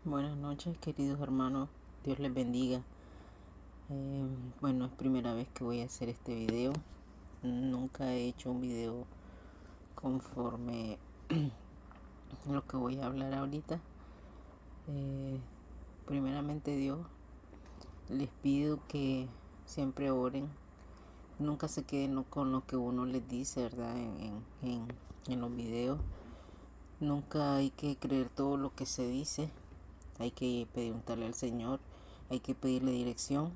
Buenas noches, queridos hermanos. Dios les bendiga. Bueno, es primera vez que voy a hacer este video. Nunca he hecho un video conforme lo que voy a hablar ahorita. Eh, Primeramente Dios, les pido que siempre oren. Nunca se queden con lo que uno les dice, ¿verdad? En los videos. Nunca hay que creer todo lo que se dice. Hay que preguntarle al Señor. Hay que pedirle dirección.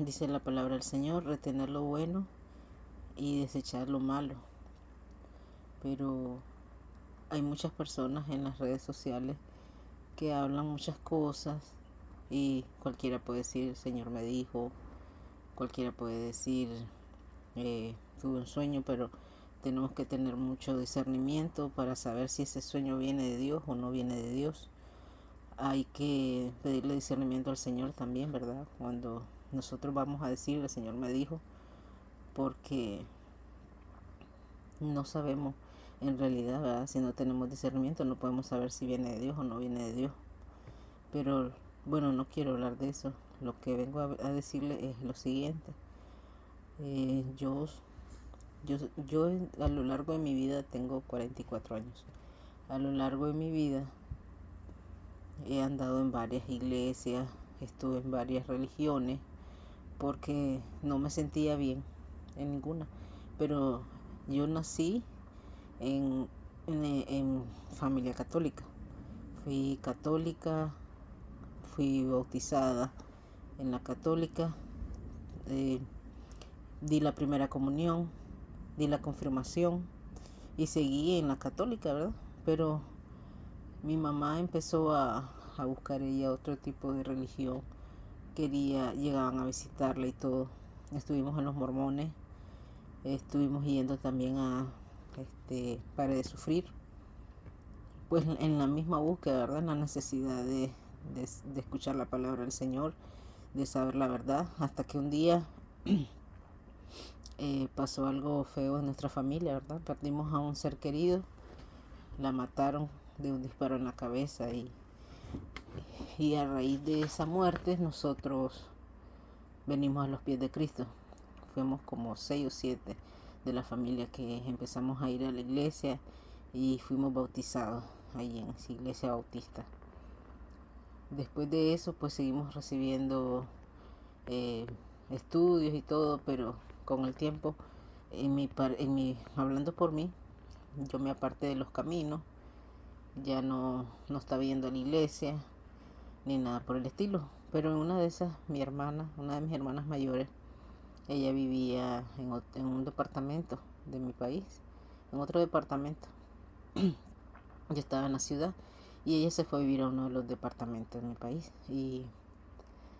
Dice la palabra del Señor, retener lo bueno y desechar lo malo. Pero hay muchas personas en las redes sociales que hablan muchas cosas y cualquiera puede decir, el Señor me dijo, cualquiera puede decir, tuve un sueño, pero tenemos que tener mucho discernimiento para saber si ese sueño viene de Dios o no viene de Dios. Hay que pedirle discernimiento al Señor también, ¿verdad? Cuando nosotros vamos a decir, el Señor me dijo, porque no sabemos en realidad, ¿verdad? Si no tenemos discernimiento no podemos saber si viene de Dios o no viene de Dios. Pero bueno, no quiero hablar de eso. Lo que vengo a decirle es lo siguiente. Eh, yo, yo a lo largo de mi vida tengo 44 años. A lo largo de mi vida he andado en varias iglesias, estuve en varias religiones porque no me sentía bien en ninguna. Pero yo nací en, en familia católica. Fui católica, fui bautizada en la católica, eh, di la primera comunión, di la confirmación y seguí en la católica, ¿verdad? Pero mi mamá empezó a buscar ella otro tipo de religión. Llegaban a visitarla y todo. Estuvimos en los mormones, estuvimos yendo también a Pare de Sufrir, pues en la misma búsqueda, ¿verdad? En la necesidad de escuchar la palabra del Señor, de saber la verdad, hasta que un día pasó algo feo en nuestra familia, ¿verdad? Perdimos a un ser querido, la mataron de un disparo en la cabeza y a raíz de esa muerte nosotros venimos a los pies de Cristo. Fuimos como 6 o 7 de la familia que empezamos a ir a la iglesia y fuimos bautizados ahí en esa iglesia bautista. Después de eso pues seguimos recibiendo eh, estudios y todo, pero con el tiempo, hablando por mí, yo me aparté de los caminos, ya no estaba yendo a la iglesia ni nada por el estilo. Pero en una de esas, una de mis hermanas mayores, ella vivía en un departamento de mi país, en otro departamento. Yo estaba en la ciudad y ella se fue a vivir a uno de los departamentos de mi país y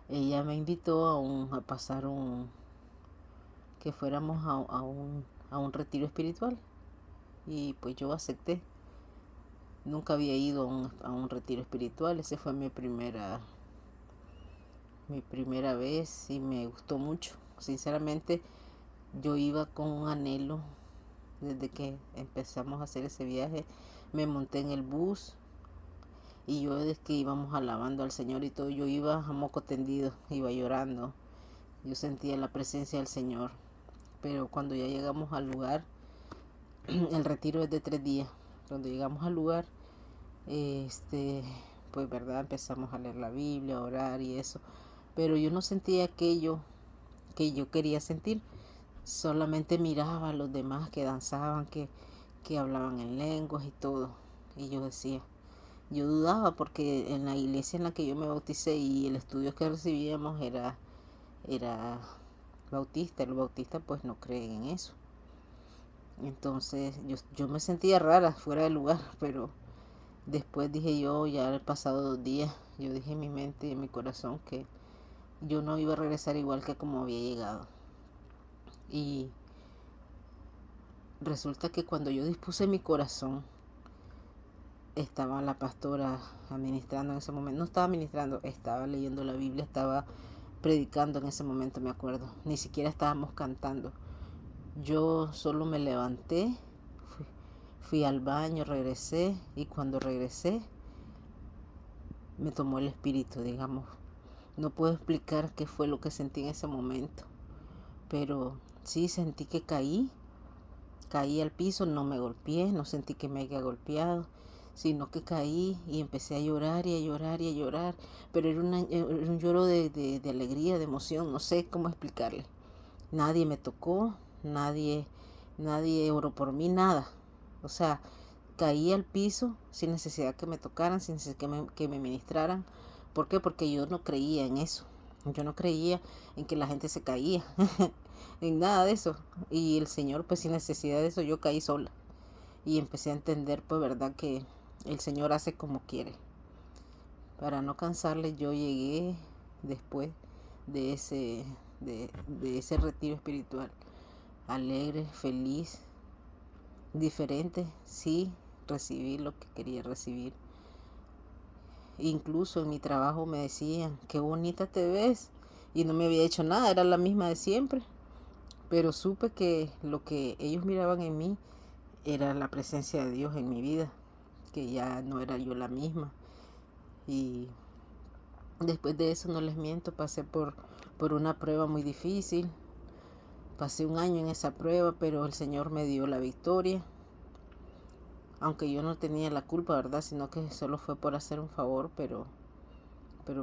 ella me invitó a pasar que fuéramos a un retiro espiritual y pues yo acepté. Nunca había ido a un retiro espiritual, esa fue mi primera vez y me gustó mucho. Sinceramente yo iba con un anhelo desde que empezamos a hacer ese viaje. Me monté en el bus y yo desde que íbamos alabando al Señor y todo, yo iba a moco tendido, iba llorando. Yo sentía la presencia del Señor. Pero cuando ya llegamos al lugar, el retiro es de 3 días. Cuando llegamos al lugar, pues verdad, empezamos a leer la Biblia, a orar y eso. Pero yo no sentía aquello que yo quería sentir. Solamente miraba a los demás que danzaban, que hablaban en lenguas y todo. Y yo decía, yo dudaba porque en la iglesia en la que yo me bauticé y el estudio que recibíamos era bautista. Los bautistas pues no creen en eso. Entonces yo me sentía rara, fuera de lugar, pero después dije yo, ya el pasado 2 días, yo dije en mi mente y en mi corazón que yo no iba a regresar igual que como había llegado. Y resulta que cuando yo dispuse mi corazón, estaba la pastora administrando en ese momento. No estaba administrando, estaba leyendo la Biblia, estaba predicando en ese momento, me acuerdo. Ni siquiera estábamos cantando. Yo solo me levanté, fui al baño, regresé y cuando regresé me tomó el espíritu, digamos. No puedo explicar qué fue lo que sentí en ese momento, pero sí sentí que caí al piso, no me golpeé, no sentí que me haya golpeado, sino que caí y empecé a llorar y a llorar y a llorar, pero era un lloro de alegría, de emoción, no sé cómo explicarle. Nadie me tocó, nadie oró por mí, nada. O sea, caí al piso sin necesidad que me tocaran, sin necesidad que me ministraran. ¿Por qué? Porque yo no creía en eso. Yo no creía en que la gente se caía, en nada de eso. Y el Señor, pues sin necesidad de eso, yo caí sola. Y empecé a entender, pues, verdad, que el Señor hace como quiere. Para no cansarle, yo llegué después de de ese retiro espiritual, alegre, feliz, diferente. Sí, recibí lo que quería recibir. Incluso en mi trabajo me decían, qué bonita te ves. Y no me había hecho nada, era la misma de siempre. Pero supe que lo que ellos miraban en mí era la presencia de Dios en mi vida, que ya no era yo la misma. Y después de eso, no les miento, pasé por una prueba muy difícil. Pasé un año en esa prueba, pero el Señor me dio la victoria. Aunque yo no tenía la culpa, ¿verdad? Sino que solo fue por hacer un favor, pero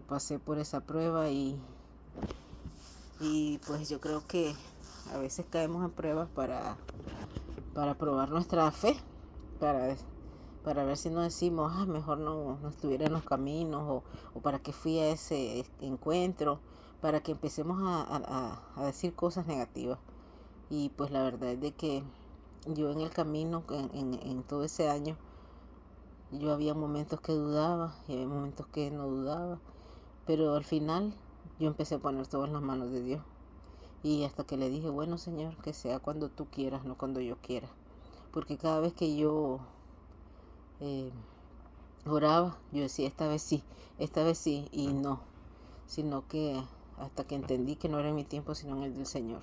pasé por esa prueba y pues yo creo que a veces caemos en pruebas para probar nuestra fe, para, para ver si nos decimos, mejor no estuviera en los caminos, o para qué fui a ese encuentro, para que empecemos a decir cosas negativas. Y pues la verdad es de que yo en el camino, en todo ese año, yo había momentos que dudaba y había momentos que no dudaba, pero al final yo empecé a poner todo en las manos de Dios. Y hasta que le dije, bueno, Señor, que sea cuando tú quieras, no cuando yo quiera. Porque cada vez que yo oraba, yo decía, esta vez sí, y no. Sino que hasta que entendí que no era en mi tiempo, sino en el del Señor.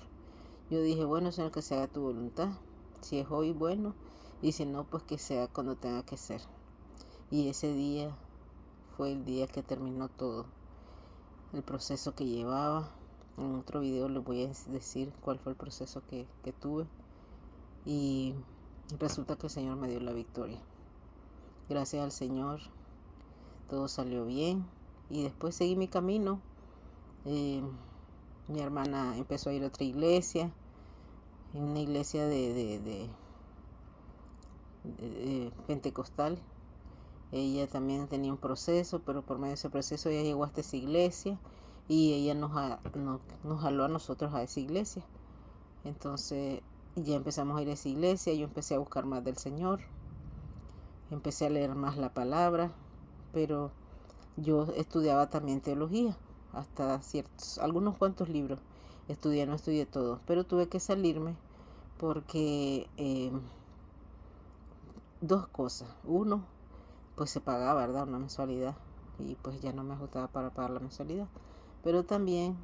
Yo dije, bueno, Señor, que se haga tu voluntad. Si es hoy, bueno. Y si no, pues que sea cuando tenga que ser. Y ese día fue el día que terminó todo. El proceso que llevaba. En otro video les voy a decir cuál fue el proceso que tuve. Y resulta que el Señor me dio la victoria. Gracias al Señor, todo salió bien. Y después seguí mi camino. Mi hermana empezó a ir a otra iglesia. En una iglesia de pentecostal. Ella también tenía un proceso, pero por medio de ese proceso ella llegó hasta esa iglesia y ella nos jaló a nosotros a esa iglesia. Entonces ya empezamos a ir a esa iglesia, yo empecé a buscar más del Señor, empecé a leer más la palabra, pero yo estudiaba también teología, hasta algunos cuantos libros estudié, no estudié todo, pero tuve que salirme porque dos cosas. Uno, pues se pagaba, ¿verdad? Una mensualidad y pues ya no me ajustaba para pagar la mensualidad. Pero también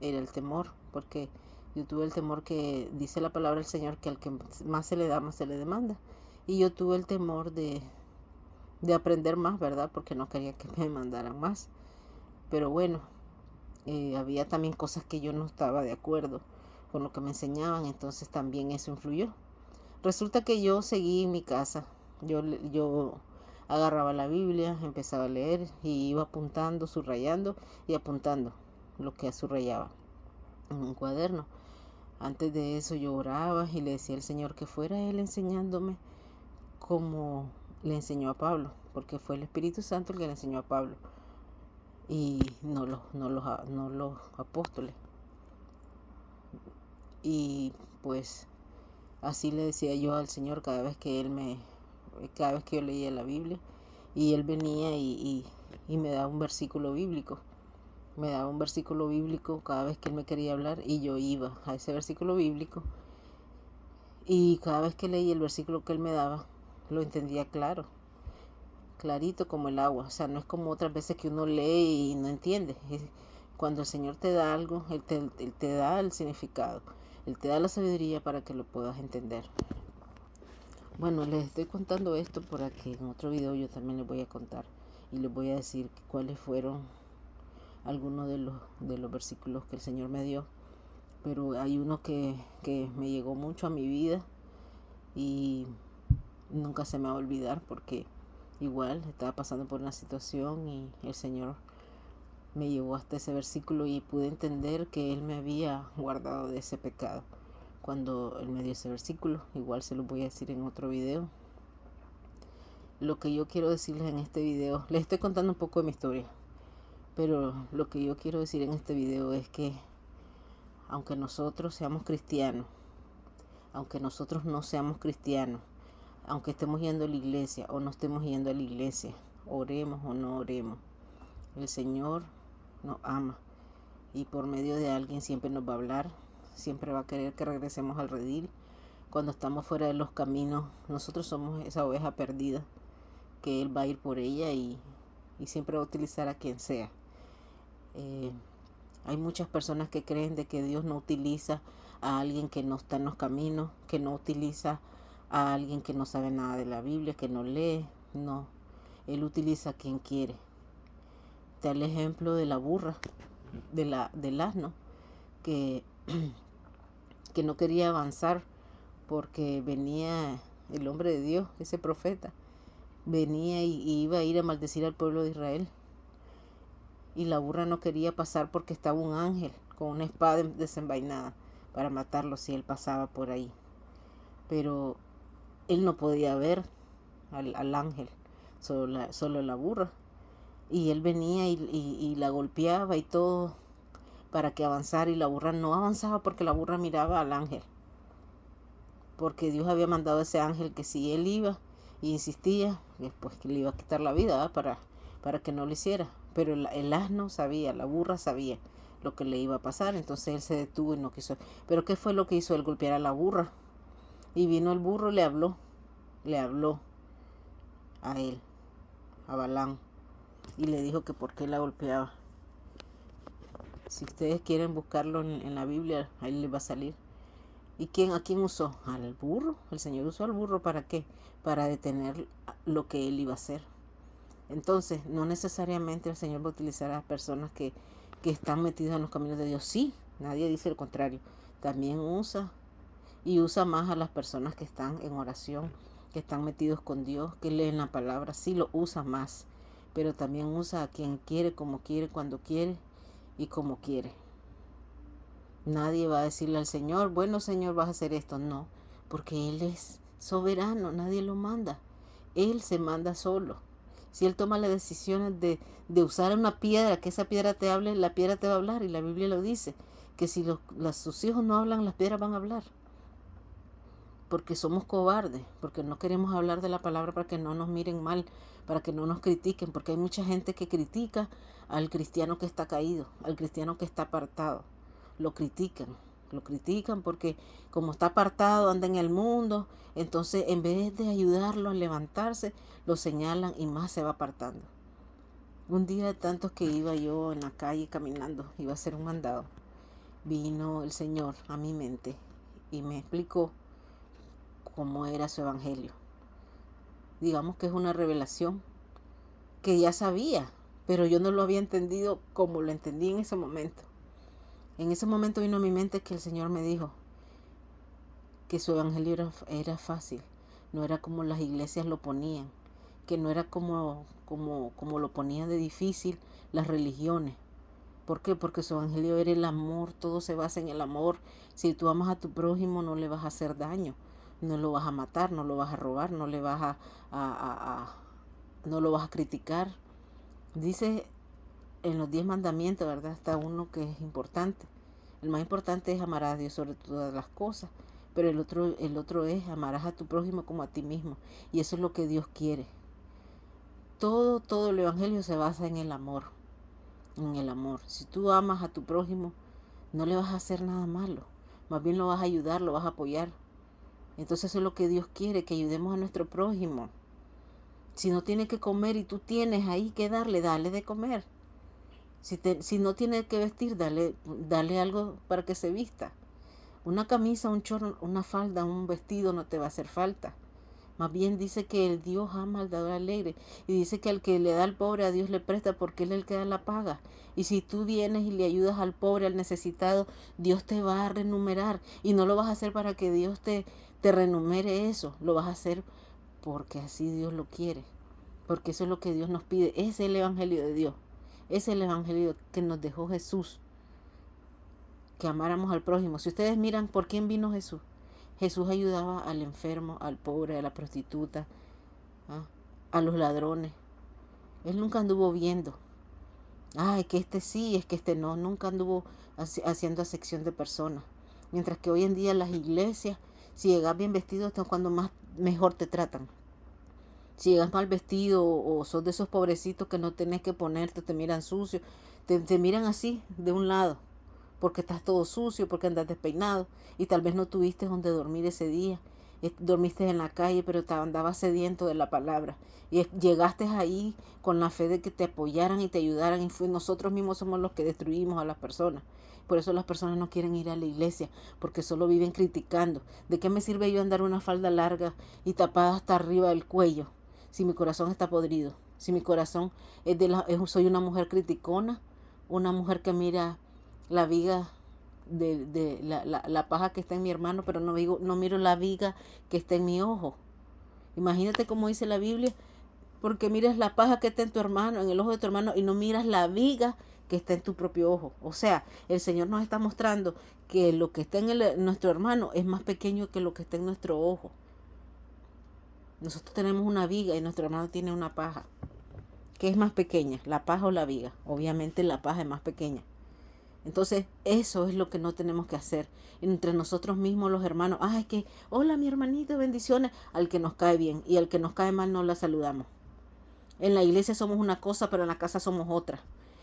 era el temor, porque yo tuve el temor que dice la palabra del Señor que al que más se le da, más se le demanda. Y yo tuve el temor de aprender más, ¿verdad? Porque no quería que me mandaran más. Pero bueno, había también cosas que yo no estaba de acuerdo con lo que me enseñaban, entonces también eso influyó. Resulta que yo seguí en mi casa, yo agarraba la Biblia, empezaba a leer y iba apuntando, subrayando y apuntando lo que subrayaba en un cuaderno. Antes de eso yo oraba y le decía al Señor que fuera Él enseñándome como le enseñó a Pablo, porque fue el Espíritu Santo el que le enseñó a Pablo y no los apóstoles. Y pues así le decía yo al Señor cada vez que yo leía la Biblia, y Él venía y me daba un versículo bíblico. Me daba un versículo bíblico cada vez que Él me quería hablar y yo iba a ese versículo bíblico. Y cada vez que leía el versículo que Él me daba, lo entendía claro, clarito como el agua. O sea, no es como otras veces que uno lee y no entiende. Cuando el Señor te da algo, Él te da el significado. Él te da la sabiduría para que lo puedas entender. Bueno, les estoy contando esto para que en otro video yo también les voy a contar y les voy a decir cuáles fueron algunos de los versículos que el Señor me dio. Pero hay uno que me llegó mucho a mi vida y nunca se me va a olvidar, porque igual estaba pasando por una situación y el Señor me llevó hasta ese versículo y pude entender que Él me había guardado de ese pecado cuando Él me dio ese versículo. Igual se lo voy a decir en otro video. Lo que yo quiero decirles en este video, les estoy contando un poco de mi historia, pero lo que yo quiero decir en este video es que aunque nosotros seamos cristianos, aunque nosotros no seamos cristianos, aunque estemos yendo a la iglesia o no estemos yendo a la iglesia, oremos o no oremos, el Señor nos ama y por medio de alguien siempre nos va a hablar, siempre va a querer que regresemos al redil. Cuando estamos fuera de los caminos, nosotros somos esa oveja perdida, que Él va a ir por ella y siempre va a utilizar a quien sea. Hay muchas personas que creen de que Dios no utiliza a alguien que no está en los caminos, que no utiliza a alguien que no sabe nada de la Biblia, que no lee. No, Él utiliza a quien quiere. Está el ejemplo de la burra, del asno, que no quería avanzar porque venía el hombre de Dios, ese profeta, venía y iba a ir a maldecir al pueblo de Israel. Y la burra no quería pasar porque estaba un ángel con una espada desenvainada para matarlo si él pasaba por ahí. Pero él no podía ver al ángel, solo la burra. Y él venía y la golpeaba y todo para que avanzara, y la burra no avanzaba porque la burra miraba al ángel. Porque Dios había mandado a ese ángel que si él iba y insistía, después que le iba a quitar la vida, para que no lo hiciera. Pero el asno sabía, la burra sabía lo que le iba a pasar, entonces él se detuvo y no quiso. Pero ¿qué fue lo que hizo él? Golpear a la burra. Y vino el burro, le habló a él, a Balaam, y le dijo que por qué la golpeaba. Si ustedes quieren buscarlo en la Biblia, ahí les va a salir. ¿Y a quién usó? Al burro. El Señor usó al burro, ¿para qué? Para detener lo que él iba a hacer. Entonces, no necesariamente el Señor va a utilizar a las personas que están metidas en los caminos de Dios. Sí, nadie dice el contrario. También usa más a las personas que están en oración, que están metidos con Dios, que leen la palabra. Sí, lo usa más, pero también usa a quien quiere, como quiere, cuando quiere y como quiere. Nadie va a decirle al Señor, bueno, Señor, vas a hacer esto. No, porque Él es soberano, nadie lo manda. Él se manda solo. Si Él toma las decisiones de usar una piedra, que esa piedra te hable, la piedra te va a hablar. Y la Biblia lo dice, que si sus hijos no hablan, las piedras van a hablar. Porque somos cobardes, porque no queremos hablar de la palabra para que no nos miren mal, para que no nos critiquen. Porque hay mucha gente que critica al cristiano que está caído, al cristiano que está apartado. Lo critican porque como está apartado, anda en el mundo, entonces en vez de ayudarlo a levantarse, lo señalan y más se va apartando. Un día de tantos que iba yo en la calle caminando, iba a hacer un mandado, vino el Señor a mi mente y me explicó cómo era su evangelio. Digamos que es una revelación que ya sabía, pero yo no lo había entendido como lo entendí en ese momento. En ese momento vino a mi mente que el Señor me dijo que su evangelio era fácil, no era como las iglesias lo ponían, que no era como lo ponían de difícil las religiones. ¿Por qué? Porque su evangelio era el amor, todo se basa en el amor. Si tú amas a tu prójimo, no le vas a hacer daño, no lo vas a matar, no lo vas a robar, no le vas no lo vas a criticar. Dice en los 10 mandamientos, ¿verdad? Está uno que es importante. El más importante es amar a Dios sobre todas las cosas. Pero el otro es amarás a tu prójimo como a ti mismo. Y eso es lo que Dios quiere. Todo el evangelio se basa en el amor. En el amor. Si tú amas a tu prójimo, no le vas a hacer nada malo. Más bien lo vas a ayudar, lo vas a apoyar. Entonces eso es lo que Dios quiere, que ayudemos a nuestro prójimo. Si no tiene que comer y tú tienes ahí que dale de comer. Si no tiene que vestir, dale algo para que se vista. Una camisa, un short, una falda, un vestido no te va a hacer falta. Más bien dice que el Dios ama al dador alegre. Y dice que al que le da al pobre a Dios le presta porque Él es el que da la paga. Y si tú vienes y le ayudas al pobre, al necesitado, Dios te va a renumerar. Y no lo vas a hacer para que Dios te renumere eso. Lo vas a hacer porque así Dios lo quiere. Porque eso es lo que Dios nos pide. Ese es el evangelio de Dios. Ese es el evangelio que nos dejó Jesús. Que amáramos al prójimo. Si ustedes miran por quién vino Jesús. Jesús ayudaba al enfermo, al pobre, a la prostituta, ¿ah? A los ladrones. Él nunca anduvo viendo. Es que este sí, es que este no. Nunca anduvo haciendo acepción de personas. Mientras que hoy en día las iglesias, si llegas bien vestido, es cuando mejor te tratan. Si llegas mal vestido o sos de esos pobrecitos que no tenés que ponerte, te miran sucio, te miran así, de un lado, porque estás todo sucio, porque andas despeinado y tal vez no tuviste donde dormir ese día. Dormiste en la calle, pero andabas sediento de la palabra. Y llegaste ahí con la fe de que te apoyaran y te ayudaran. Y nosotros mismos somos los que destruimos a las personas. Por eso las personas no quieren ir a la iglesia, porque solo viven criticando. ¿De qué me sirve yo andar una falda larga y tapada hasta arriba del cuello si mi corazón está podrido? Si mi corazón soy una mujer criticona, una mujer que mira la viga de la paja que está en mi hermano, pero no miro la viga que está en mi ojo. Imagínate cómo dice la Biblia, porque miras la paja que está en tu hermano, en el ojo de tu hermano, y no miras la viga que está en tu propio ojo. O sea, el Señor nos está mostrando que lo que está en nuestro hermano es más pequeño que lo que está en nuestro ojo. Nosotros tenemos una viga y nuestro hermano tiene una paja. ¿Qué es más pequeña, la paja o la viga? Obviamente la paja es más pequeña. Entonces, eso es lo que no tenemos que hacer. Entre nosotros mismos, los hermanos. Es que, hola, mi hermanito, bendiciones. Al que nos cae bien y al que nos cae mal no la saludamos. En la iglesia somos una cosa, pero en la casa somos otra.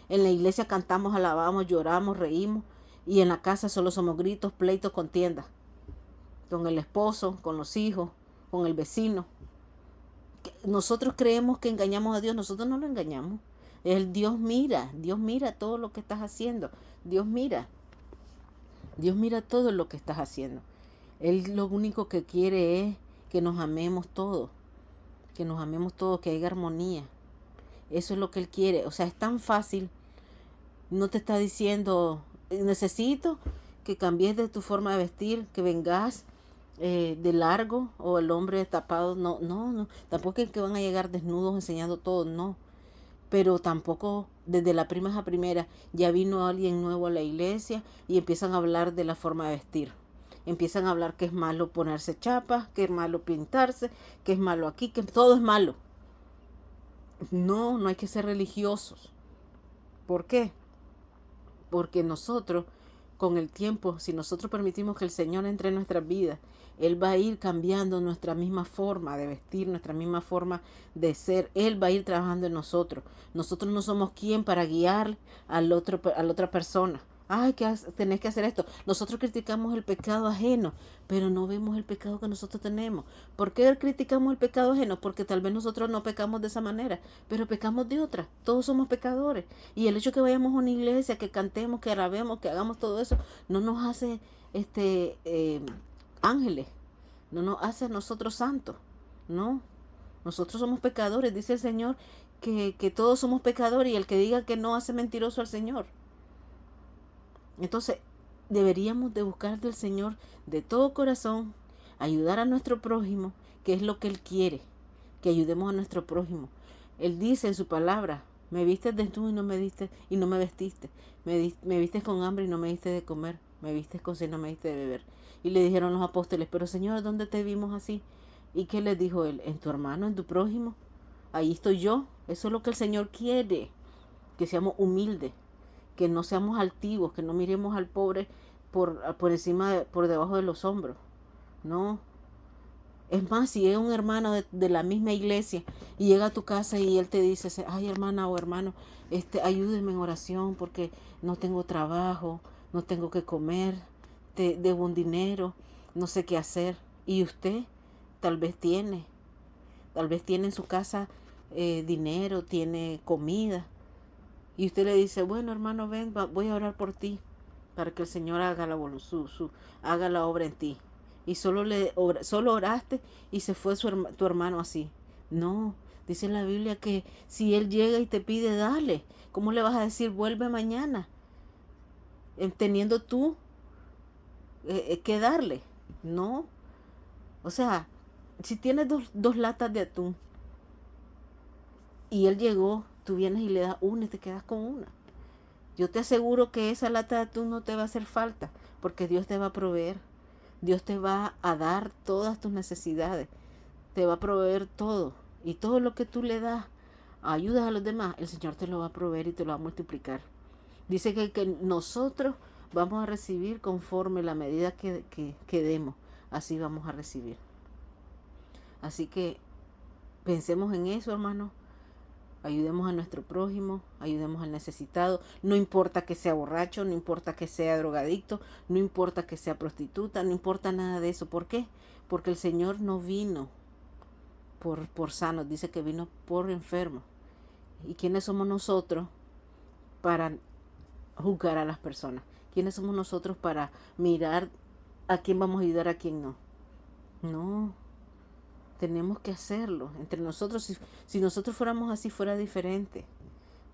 En la iglesia cantamos, alabamos, lloramos, reímos. Y en la casa solo somos gritos, pleitos, contiendas. Con el esposo, con los hijos, con el vecino. Nosotros creemos que engañamos a Dios. Nosotros no lo engañamos. Dios mira todo lo que estás haciendo. Dios mira todo lo que estás haciendo. Él lo único que quiere es que nos amemos todos, que haya armonía. Eso es lo que Él quiere. O sea, es tan fácil. No te está diciendo, necesito que cambies de tu forma de vestir, que vengas de largo o el hombre tapado. No. Tampoco es que van a llegar desnudos enseñando todo, no. Pero tampoco desde la primera a primera ya vino alguien nuevo a la iglesia y empiezan a hablar de la forma de vestir. Empiezan a hablar que es malo ponerse chapas, que es malo pintarse, que es malo aquí, que todo es malo. No hay que ser religiosos. ¿Por qué? Porque nosotros, con el tiempo, si nosotros permitimos que el Señor entre en nuestras vidas, Él va a ir cambiando nuestra misma forma de vestir, nuestra misma forma de ser. Él va a ir trabajando en nosotros. Nosotros no somos quien para guiar a la otra persona. Que tenés que hacer esto. Nosotros criticamos el pecado ajeno, pero no vemos el pecado que nosotros tenemos. ¿Por qué criticamos el pecado ajeno? Porque tal vez nosotros no pecamos de esa manera, pero pecamos de otra. Todos somos pecadores. Y el hecho que vayamos a una iglesia, que cantemos, que alabemos, que hagamos todo eso, no nos hace ángeles. No nos hace a nosotros santos. No. Nosotros somos pecadores. Dice el Señor que todos somos pecadores y el que diga que no hace mentiroso al Señor. Entonces, deberíamos de buscar del Señor de todo corazón, ayudar a nuestro prójimo, que es lo que Él quiere, que ayudemos a nuestro prójimo. Él dice en su palabra, me viste desnudo y no me vestiste, me viste con hambre y no me diste de comer, me viste con sed y no me diste de beber. Y le dijeron los apóstoles, pero Señor, ¿dónde te vimos así? ¿Y qué les dijo Él? En tu hermano, en tu prójimo, ahí estoy yo. Eso es lo que el Señor quiere, que seamos humildes, que no seamos altivos, que no miremos al pobre por encima, por debajo de los hombros. No. Es más, si es un hermano de la misma iglesia y llega a tu casa y él te dice, hermana o hermano, ayúdeme en oración porque no tengo trabajo, no tengo que comer, debo un dinero, no sé qué hacer. Y usted tal vez tiene en su casa dinero, tiene comida. Y usted le dice, bueno, hermano, ven, voy a orar por ti para que el Señor haga haga la obra en ti. y solo oraste y se fue tu hermano así. No, dice la Biblia que si él llega y te pide, dale. ¿Cómo le vas a decir vuelve mañana? Teniendo tú que darle. No. O sea, si tienes dos latas de atún y él llegó, tú vienes y le das una y te quedas con una. Yo te aseguro que esa lata de atún no te va a hacer falta, porque Dios te va a proveer. Dios te va a dar todas tus necesidades. Te va a proveer todo. Y todo lo que tú le das, ayudas a los demás, el Señor te lo va a proveer y te lo va a multiplicar. Dice que nosotros vamos a recibir conforme la medida que demos. Así vamos a recibir. Así que pensemos en eso, hermano. Ayudemos a nuestro prójimo, ayudemos al necesitado. No importa que sea borracho, no importa que sea drogadicto, no importa que sea prostituta, no importa nada de eso. ¿Por qué? Porque el Señor no vino por sanos, dice que vino por enfermos. ¿Y quiénes somos nosotros para juzgar a las personas? ¿Quiénes somos nosotros para mirar a quién vamos a ayudar, a quién no? No. Tenemos que hacerlo entre nosotros. Si nosotros fuéramos así, fuera diferente.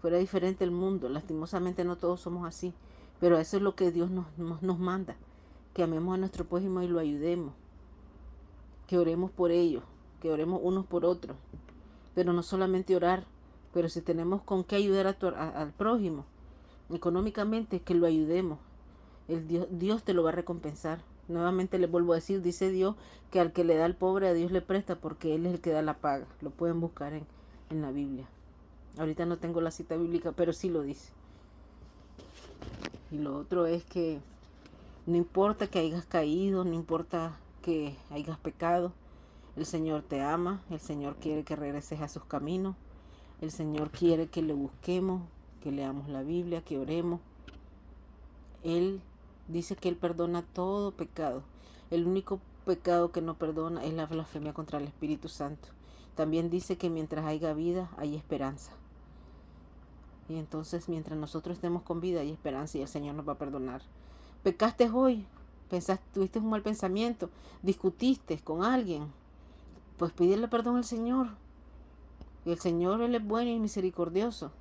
Fuera diferente el mundo. Lastimosamente no todos somos así. Pero eso es lo que Dios nos manda. Que amemos a nuestro prójimo y lo ayudemos. Que oremos por ellos. Que oremos unos por otros. Pero no solamente orar. Pero si tenemos con qué ayudar al prójimo económicamente, que lo ayudemos. Dios te lo va a recompensar. Nuevamente les vuelvo a decir, dice Dios que al que le da al pobre a Dios le presta, porque Él es el que da la paga. Lo pueden buscar en la Biblia. Ahorita no tengo la cita bíblica, pero sí lo dice. Y lo otro es que no importa que hayas caído, no importa que hayas pecado, el Señor te ama, el Señor quiere que regreses a sus caminos, el Señor quiere que le busquemos, que leamos la Biblia, que oremos. Él dice que Él perdona todo pecado. El único pecado que no perdona es la blasfemia contra el Espíritu Santo. También dice que mientras haya vida, hay esperanza. Y entonces, mientras nosotros estemos con vida, hay esperanza y el Señor nos va a perdonar. Pecaste hoy, tuviste un mal pensamiento, discutiste con alguien, pues pídele perdón al Señor. Y el Señor, Él es bueno y misericordioso.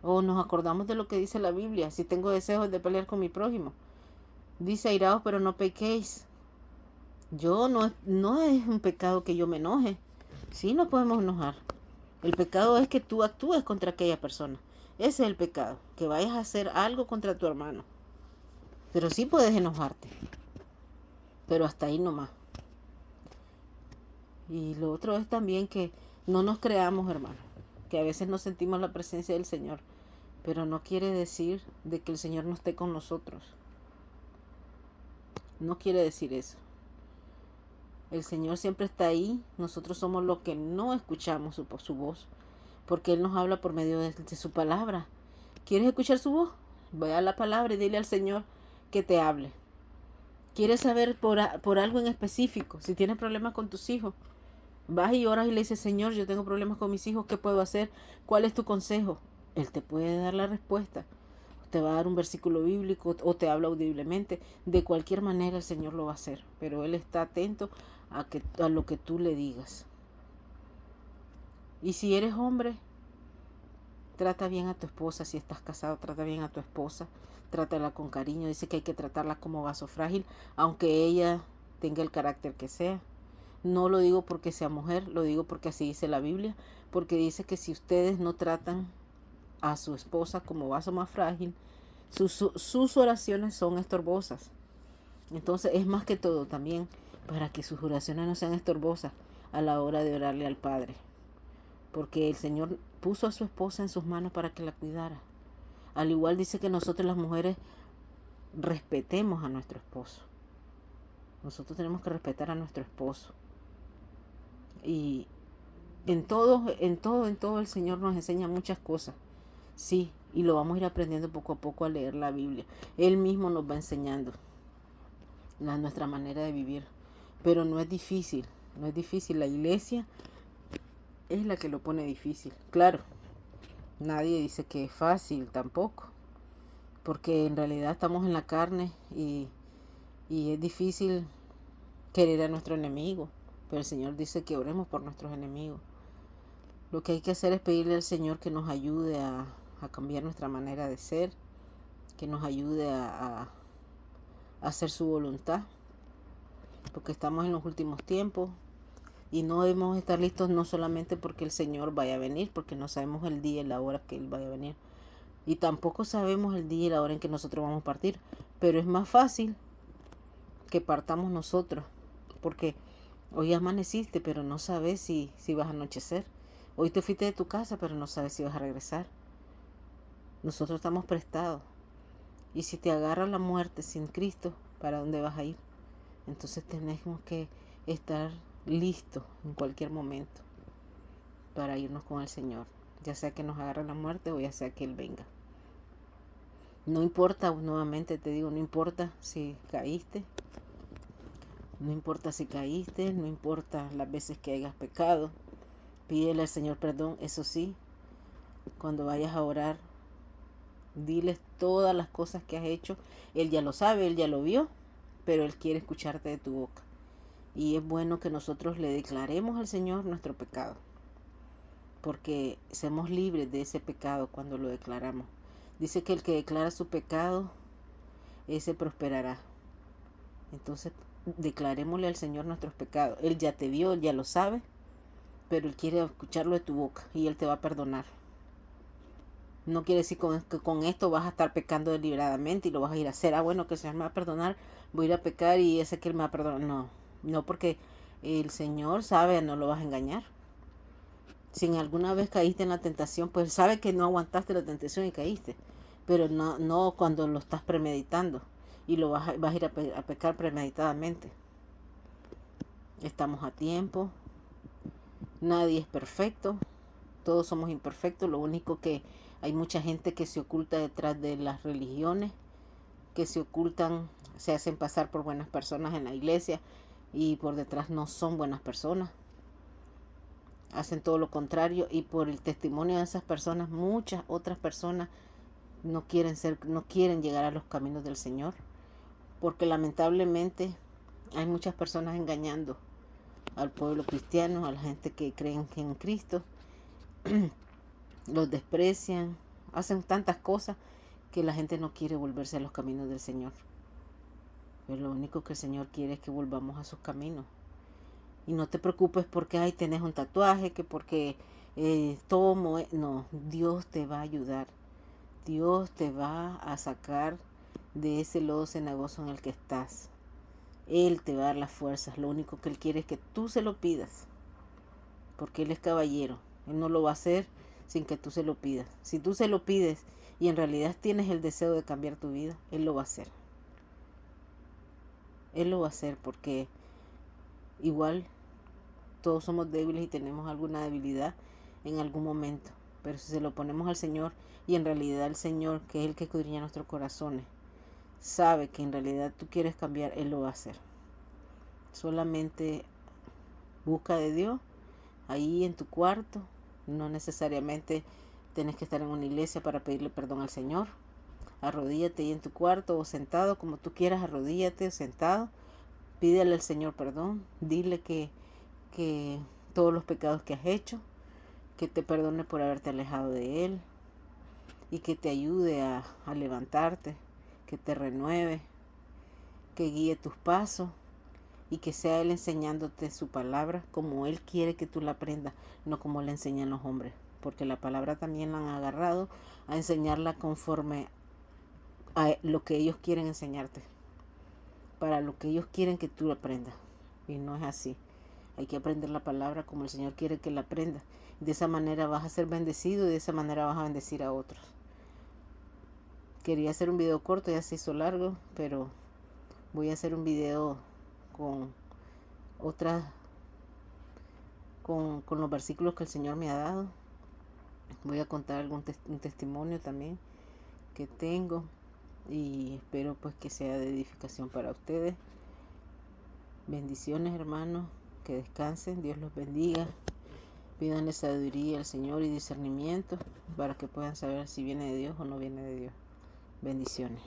O nos acordamos de lo que dice la Biblia. Si tengo deseos de pelear con mi prójimo, dice airaos pero no pequéis. No es un pecado que yo me enoje. Sí, no podemos enojar. El pecado es que tú actúes contra aquella persona. Ese es el pecado, que vayas a hacer algo contra tu hermano. Pero sí puedes enojarte. Pero hasta ahí nomás. Y lo otro es también que no nos creamos, hermano, que a veces no sentimos la presencia del Señor, pero no quiere decir de que el Señor no esté con nosotros. No quiere decir eso. El Señor siempre está ahí. Nosotros somos los que no escuchamos su voz, porque Él nos habla por medio de su palabra. ¿Quieres escuchar su voz? Ve a la palabra y dile al Señor que te hable. ¿Quieres saber por algo en específico? Si tienes problemas con tus hijos, vas y oras y le dices, Señor, yo tengo problemas con mis hijos, ¿qué puedo hacer? ¿Cuál es tu consejo? Él te puede dar la respuesta. Te va a dar un versículo bíblico o te habla audiblemente. De cualquier manera el Señor lo va a hacer, pero Él está atento a lo que tú le digas. Y si eres hombre, trata bien a tu esposa. Si estás casado, trata bien a tu esposa. Trátala con cariño. Dice que hay que tratarla como vaso frágil, aunque ella tenga el carácter que sea. No lo digo porque sea mujer, lo digo porque así dice la Biblia, porque dice que si ustedes no tratan a su esposa como vaso más frágil, sus oraciones son estorbosas. Entonces es más que todo también para que sus oraciones no sean estorbosas a la hora de orarle al Padre, porque el Señor puso a su esposa en sus manos para que la cuidara. Al igual dice que nosotros las mujeres respetemos a nuestro esposo. Nosotros tenemos que respetar a nuestro esposo. Y en todo el Señor nos enseña muchas cosas. Sí, y lo vamos a ir aprendiendo poco a poco a leer la Biblia. Él mismo nos va enseñando nuestra manera de vivir. Pero no es difícil, no es difícil. La iglesia es la que lo pone difícil. Claro, nadie dice que es fácil tampoco, porque en realidad estamos en la carne y Y es difícil querer a nuestro enemigo, pero el Señor dice que oremos por nuestros enemigos. Lo que hay que hacer es pedirle al Señor que nos ayude a cambiar nuestra manera de ser, que nos ayude a hacer su voluntad, porque estamos en los últimos tiempos y no debemos estar listos no solamente porque el Señor vaya a venir, porque no sabemos el día y la hora que Él vaya a venir, y tampoco sabemos el día y la hora en que nosotros vamos a partir, pero es más fácil que partamos nosotros, porque hoy amaneciste, pero no sabes si vas a anochecer. Hoy te fuiste de tu casa, pero no sabes si vas a regresar. Nosotros estamos prestados. Y si te agarra la muerte sin Cristo, ¿para dónde vas a ir? Entonces tenemos que estar listos en cualquier momento para irnos con el Señor. Ya sea que nos agarre la muerte o ya sea que Él venga. No importa, nuevamente te digo, no importa si caíste. No importa si caíste, no importa las veces que hayas pecado. Pídele al Señor perdón, eso sí. Cuando vayas a orar, diles todas las cosas que has hecho. Él ya lo sabe, Él ya lo vio, pero Él quiere escucharte de tu boca. Y es bueno que nosotros le declaremos al Señor nuestro pecado, porque somos libres de ese pecado cuando lo declaramos. Dice que el que declara su pecado, ese prosperará. Entonces, declarémosle al Señor nuestros pecados. Él ya te vio, Él ya lo sabe, pero Él quiere escucharlo de tu boca y Él te va a perdonar. No quiere decir que con esto vas a estar pecando deliberadamente y lo vas a ir a hacer. Bueno, que el Señor me va a perdonar, voy a ir a pecar y ese que Él me va a perdonar. No, porque el Señor sabe, no lo vas a engañar. Si en alguna vez caíste en la tentación, pues Él sabe que no aguantaste la tentación y caíste. Pero no cuando lo estás premeditando y lo vas a ir a pecar premeditadamente. Estamos a tiempo. Nadie es perfecto. Todos somos imperfectos. Lo único que hay mucha gente que se oculta detrás de las religiones, que se ocultan, se hacen pasar por buenas personas en la iglesia y por detrás no son buenas personas. Hacen todo lo contrario y por el testimonio de esas personas, muchas otras personas no quieren llegar a los caminos del Señor, porque lamentablemente hay muchas personas engañando al pueblo cristiano, a la gente que creen que en Cristo, los desprecian, hacen tantas cosas que la gente no quiere volverse a los caminos del Señor. Pero lo único que el Señor quiere es que volvamos a sus caminos. Y no te preocupes porque tenés un tatuaje, que porque no, Dios te va a ayudar. Dios te va a sacar de ese lodo cenagoso en el que estás. Él te va a dar las fuerzas. Lo único que Él quiere es que tú se lo pidas. Porque Él es caballero. Él no lo va a hacer sin que tú se lo pidas. Si tú se lo pides y en realidad tienes el deseo de cambiar tu vida, Él lo va a hacer. Él lo va a hacer porque igual todos somos débiles y tenemos alguna debilidad en algún momento. Pero si se lo ponemos al Señor y en realidad el Señor, que es el que escudriña nuestros corazones, sabe que en realidad tú quieres cambiar, Él lo va a hacer. Solamente busca de Dios ahí en tu cuarto. No necesariamente tienes que estar en una iglesia para pedirle perdón al Señor. Arrodíllate ahí en tu cuarto o sentado, como tú quieras, arrodíllate o sentado. Pídele al Señor perdón. Dile que todos los pecados que has hecho, que te perdone por haberte alejado de Él y que te ayude a levantarte, que te renueve, que guíe tus pasos y que sea Él enseñándote su palabra como Él quiere que tú la aprendas, no como la enseñan los hombres, porque la palabra también la han agarrado a enseñarla conforme a lo que ellos quieren enseñarte, para lo que ellos quieren que tú aprendas, y no es así. Hay que aprender la palabra como el Señor quiere que la aprendas. De esa manera vas a ser bendecido y de esa manera vas a bendecir a otros. Quería hacer un video corto, ya se hizo largo, pero voy a hacer un video con otras, con los versículos que el Señor me ha dado. Voy a contar un testimonio también que tengo y espero pues que sea de edificación para ustedes. Bendiciones, hermanos, que descansen, Dios los bendiga. Pídanle sabiduría al Señor y discernimiento para que puedan saber si viene de Dios o no viene de Dios. Bendiciones.